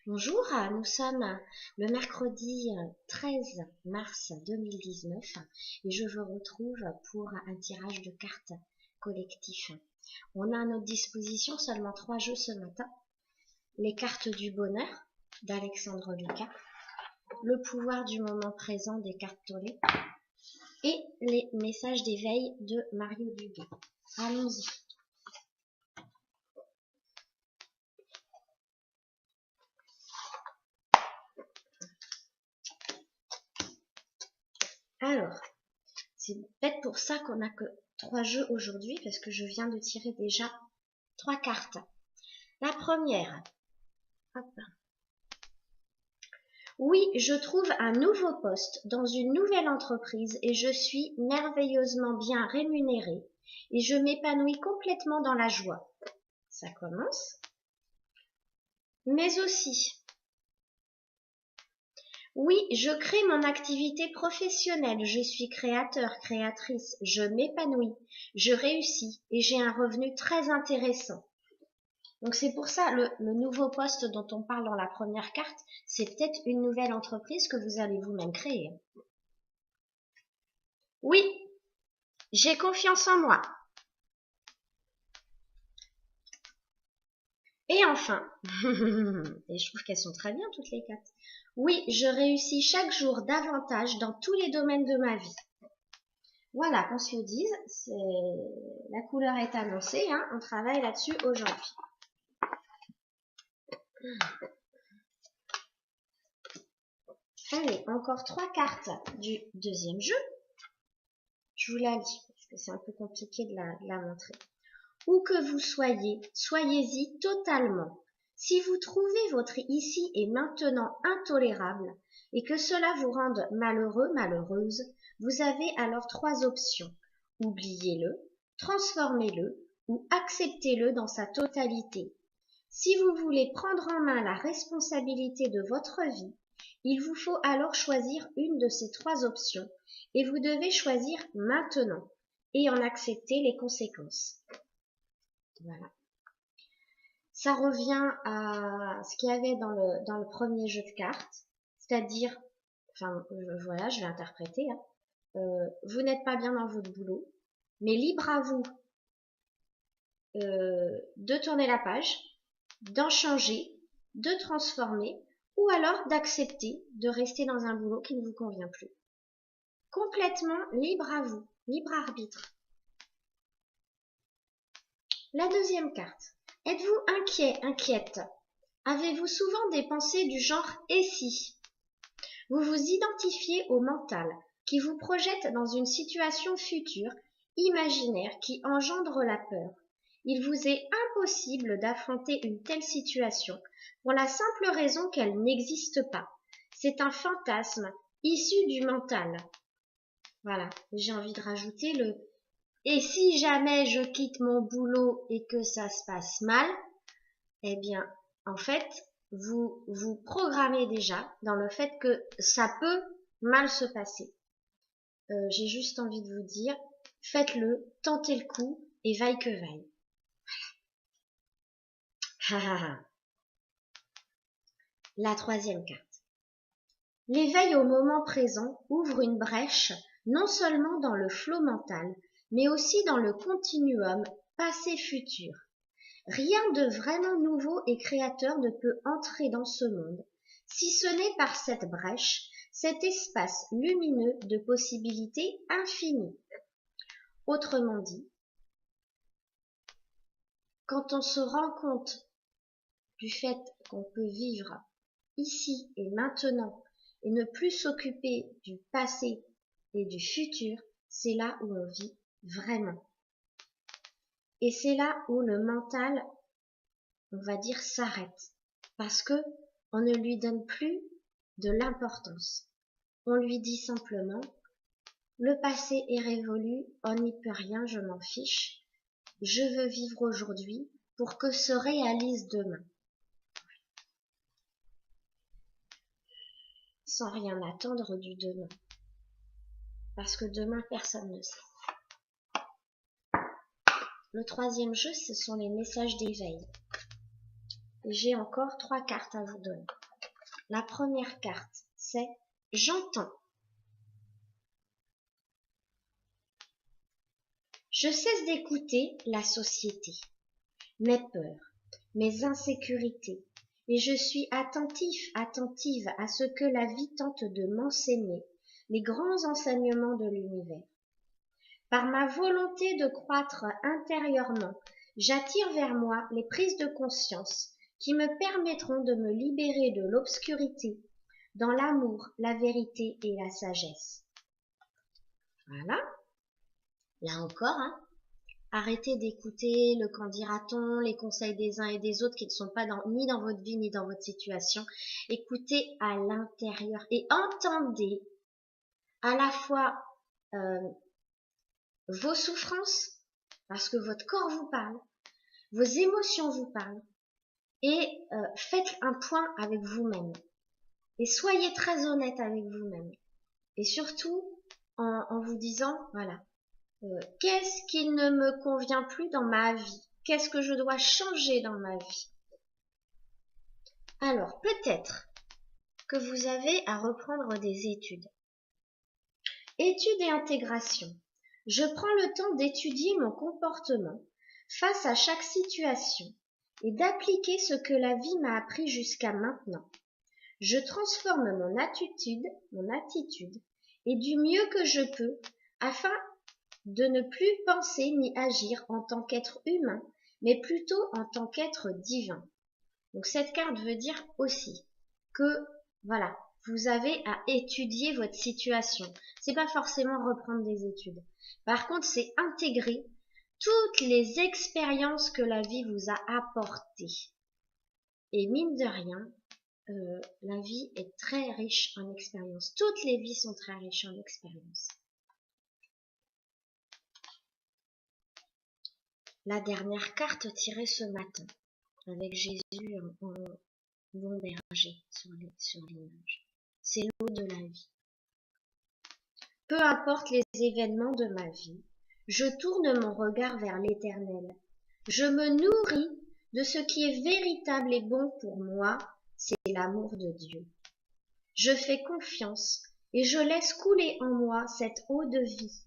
Bonjour, nous sommes le mercredi 13 mars 2019 et je vous retrouve pour un tirage de cartes collectif. On a à notre disposition seulement 3 jeux ce matin. Les cartes du bonheur d'Alexandre Lucas, le pouvoir du moment présent des cartes Tolé et les messages d'éveil de Mario Duguay. Allons-y. Alors, c'est peut-être pour ça qu'on n'a que 3 jeux aujourd'hui, parce que je viens de tirer déjà 3 cartes. La première. Hop. Oui, je trouve un nouveau poste dans une nouvelle entreprise et je suis merveilleusement bien rémunérée et je m'épanouis complètement dans la joie. Ça commence. Mais aussi, oui, je crée mon activité professionnelle, je suis créateur, créatrice, je m'épanouis, je réussis et j'ai un revenu très intéressant. Donc c'est pour ça, le nouveau poste dont on parle dans la première carte, c'est peut-être une nouvelle entreprise que vous allez vous-même créer. Oui, j'ai confiance en moi. Et enfin, et je trouve qu'elles sont très bien toutes les quatre. Oui, je réussis chaque jour davantage dans tous les domaines de ma vie. Voilà, qu'on se le dise, la couleur est annoncée, hein, on travaille là-dessus aujourd'hui. Allez, encore 3 cartes du deuxième jeu. Je vous la lis, parce que c'est un peu compliqué de la montrer. Où que vous soyez, soyez-y totalement. Si vous trouvez votre ici et maintenant intolérable et que cela vous rende malheureux, malheureuse, vous avez alors 3 options. Oubliez-le, transformez-le ou acceptez-le dans sa totalité. Si vous voulez prendre en main la responsabilité de votre vie, il vous faut alors choisir une de ces 3 options et vous devez choisir maintenant et en accepter les conséquences. Voilà. Ça revient à ce qu'il y avait dans le premier jeu de cartes, c'est-à-dire, enfin voilà, je vais interpréter, hein, vous n'êtes pas bien dans votre boulot, mais libre à vous de tourner la page, d'en changer, de transformer, ou alors d'accepter de rester dans un boulot qui ne vous convient plus. Complètement libre à vous, libre arbitre. La deuxième carte. Êtes-vous inquiet, inquiète? Avez-vous souvent des pensées du genre « et si » Vous vous identifiez au mental qui vous projette dans une situation future, imaginaire qui engendre la peur. Il vous est impossible d'affronter une telle situation pour la simple raison qu'elle n'existe pas. C'est un fantasme issu du mental. Voilà, j'ai envie de rajouter le « et si jamais je quitte mon boulot et que ça se passe mal ?» Eh bien, en fait, vous vous programmez déjà dans le fait que ça peut mal se passer. J'ai juste envie de vous dire, faites-le, tentez le coup et vaille que vaille. La troisième carte. L'éveil au moment présent ouvre une brèche non seulement dans le flot mental, mais aussi dans le continuum passé-futur. Rien de vraiment nouveau et créateur ne peut entrer dans ce monde, si ce n'est par cette brèche, cet espace lumineux de possibilités infinies. Autrement dit, quand on se rend compte du fait qu'on peut vivre ici et maintenant et ne plus s'occuper du passé et du futur, c'est là où on vit vraiment. Et c'est là où le mental, on va dire, s'arrête. Parce que on ne lui donne plus de l'importance. On lui dit simplement, le passé est révolu, on n'y peut rien, je m'en fiche. Je veux vivre aujourd'hui pour que se réalise demain. Sans rien attendre du demain. Parce que demain, personne ne sait. Le troisième jeu, ce sont les messages d'éveil. j'ai encore 3 cartes à vous donner. La première carte, c'est « J'entends ». Je cesse d'écouter la société, mes peurs, mes insécurités, et je suis attentive à ce que la vie tente de m'enseigner, les grands enseignements de l'univers. Par ma volonté de croître intérieurement, j'attire vers moi les prises de conscience qui me permettront de me libérer de l'obscurité dans l'amour, la vérité et la sagesse. Voilà. Là encore, arrêtez d'écouter le qu'en dira-t-on, les conseils des uns et des autres qui ne sont pas ni dans votre vie ni dans votre situation. Écoutez à l'intérieur et entendez à la fois vos souffrances, parce que votre corps vous parle, vos émotions vous parlent, et faites un point avec vous-même. Et soyez très honnête avec vous-même. Et surtout, en vous disant, voilà, qu'est-ce qui ne me convient plus dans ma vie? Qu'est-ce que je dois changer dans ma vie? Alors, peut-être que vous avez à reprendre des études. Études et intégration. Je prends le temps d'étudier mon comportement face à chaque situation et d'appliquer ce que la vie m'a appris jusqu'à maintenant. Je transforme mon attitude et du mieux que je peux afin de ne plus penser ni agir en tant qu'être humain, mais plutôt en tant qu'être divin. Donc cette carte veut dire aussi que, voilà, vous avez à étudier votre situation. C'est pas forcément reprendre des études. Par contre, c'est intégrer toutes les expériences que la vie vous a apportées. Et mine de rien, la vie est très riche en expériences. Toutes les vies sont très riches en expériences. La dernière carte tirée ce matin, avec Jésus en bon berger sur l'image. C'est l'eau de la vie. Peu importe les événements de ma vie, je tourne mon regard vers l'Éternel. Je me nourris de ce qui est véritable et bon pour moi, c'est l'amour de Dieu. Je fais confiance et je laisse couler en moi cette eau de vie.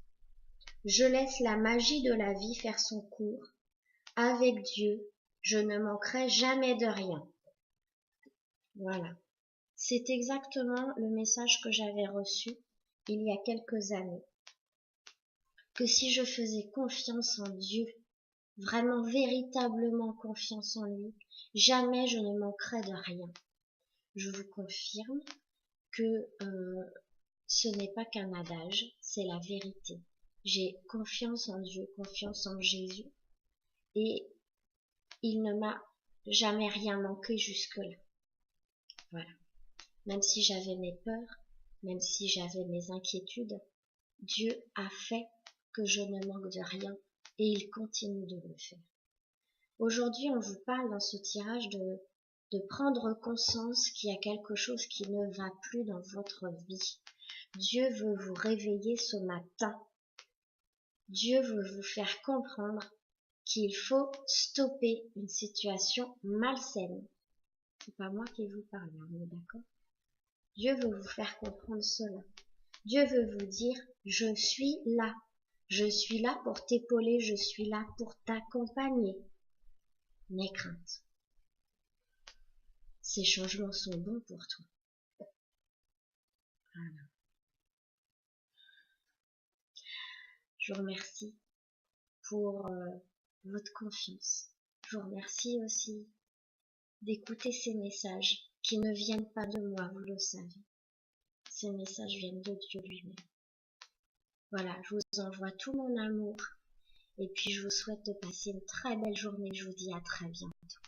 Je laisse la magie de la vie faire son cours. Avec Dieu, je ne manquerai jamais de rien. Voilà. C'est exactement le message que j'avais reçu il y a quelques années. Que si je faisais confiance en Dieu, vraiment véritablement confiance en lui, jamais je ne manquerai de rien. Je vous confirme que ce n'est pas qu'un adage, c'est la vérité. J'ai confiance en Dieu, confiance en Jésus, et il ne m'a jamais rien manqué jusque-là. Voilà. Même si j'avais mes peurs, même si j'avais mes inquiétudes, Dieu a fait que je ne manque de rien et il continue de le faire. Aujourd'hui, on vous parle dans ce tirage de prendre conscience qu'il y a quelque chose qui ne va plus dans votre vie. Dieu veut vous réveiller ce matin. Dieu veut vous faire comprendre qu'il faut stopper une situation malsaine. C'est pas moi qui vous parle, on est d'accord? Dieu veut vous faire comprendre cela. Dieu veut vous dire, je suis là. Je suis là pour t'épauler, je suis là pour t'accompagner. N'aie crainte. Ces changements sont bons pour toi. Voilà. Je vous remercie pour votre confiance. Je vous remercie aussi d'écouter ces messages qui ne viennent pas de moi, vous le savez. Ces messages viennent de Dieu lui-même. Voilà, je vous envoie tout mon amour et puis je vous souhaite de passer une très belle journée. Je vous dis à très bientôt.